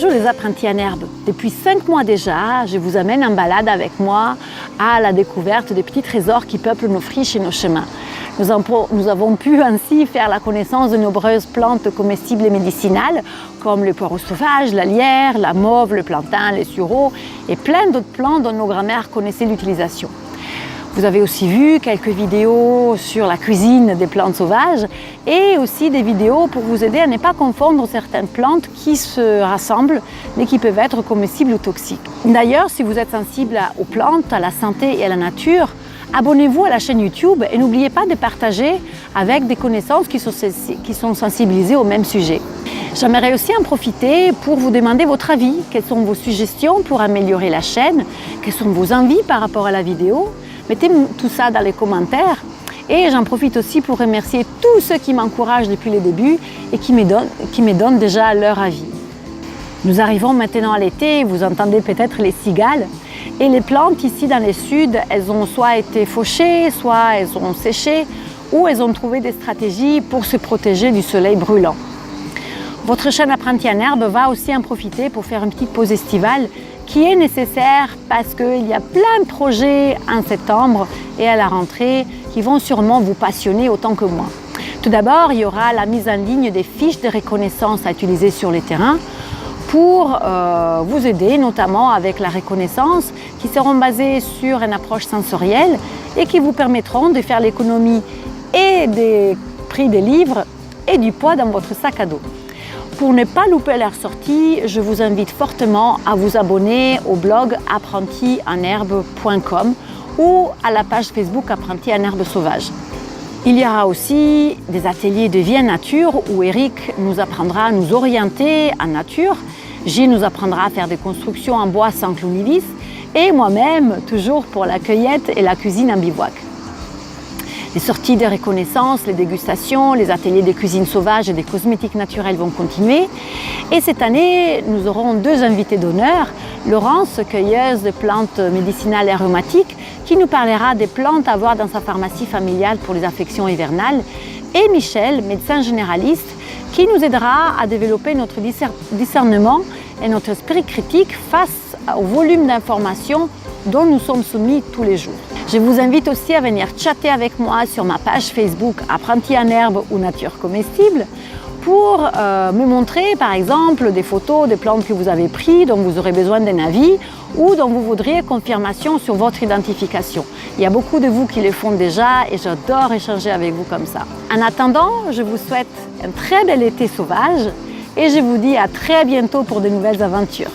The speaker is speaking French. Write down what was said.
Bonjour les apprentis en herbe. Depuis 5 mois déjà, je vous amène en balade avec moi à la découverte des petits trésors qui peuplent nos friches et nos chemins. Nous avons pu ainsi faire la connaissance de nombreuses plantes comestibles et médicinales comme le poireau sauvage, la lierre, la mauve, le plantain, les sureaux et plein d'autres plantes dont nos grands-mères connaissaient l'utilisation. Vous avez aussi vu quelques vidéos sur la cuisine des plantes sauvages et aussi des vidéos pour vous aider à ne pas confondre certaines plantes qui se rassemblent mais qui peuvent être comestibles ou toxiques. D'ailleurs, si vous êtes sensible aux plantes, à la santé et à la nature, abonnez-vous à la chaîne YouTube et n'oubliez pas de partager avec des connaissances qui sont sensibilisées au même sujet. J'aimerais aussi en profiter pour vous demander votre avis. Quelles sont vos suggestions pour améliorer la chaîne? Quelles sont vos envies par rapport à la vidéo? Mettez tout ça dans les commentaires et j'en profite aussi pour remercier tous ceux qui m'encouragent depuis le début et qui me donnent déjà leur avis. Nous arrivons maintenant à l'été, vous entendez peut-être les cigales et les plantes ici dans le sud, elles ont soit été fauchées, soit elles ont séché ou elles ont trouvé des stratégies pour se protéger du soleil brûlant. Votre chaîne Apprentis en herbe va aussi en profiter pour faire une petite pause estivale qui est nécessaire parce qu'il y a plein de projets en septembre et à la rentrée qui vont sûrement vous passionner autant que moi. Tout d'abord, il y aura la mise en ligne des fiches de reconnaissance à utiliser sur les terrains pour vous aider, notamment avec la reconnaissance, qui seront basées sur une approche sensorielle et qui vous permettront de faire l'économie et des prix des livres et du poids dans votre sac à dos. Pour ne pas louper leur sortie, je vous invite fortement à vous abonner au blog apprentis-en-herbe.com ou à la page Facebook Apprentis en herbe sauvage. Il y aura aussi des ateliers de vie en nature où Eric nous apprendra à nous orienter en nature, Gilles nous apprendra à faire des constructions en bois sans clous ni vis et moi-même toujours pour la cueillette et la cuisine en bivouac. Les sorties de reconnaissance, les dégustations, les ateliers de cuisine sauvage et des cosmétiques naturels vont continuer. Et cette année, nous aurons 2 invités d'honneur. Laurence, cueilleuse de plantes médicinales et aromatiques, qui nous parlera des plantes à avoir dans sa pharmacie familiale pour les affections hivernales. Et Michel, médecin généraliste, qui nous aidera à développer notre discernement et notre esprit critique face au volume d'informations dont nous sommes soumis tous les jours. Je vous invite aussi à venir chatter avec moi sur ma page Facebook Apprentis en herbe ou Nature comestible pour me montrer par exemple des photos des plantes que vous avez prises, dont vous aurez besoin d'un avis ou dont vous voudriez confirmation sur votre identification. Il y a beaucoup de vous qui le font déjà et j'adore échanger avec vous comme ça. En attendant, je vous souhaite un très bel été sauvage et je vous dis à très bientôt pour de nouvelles aventures.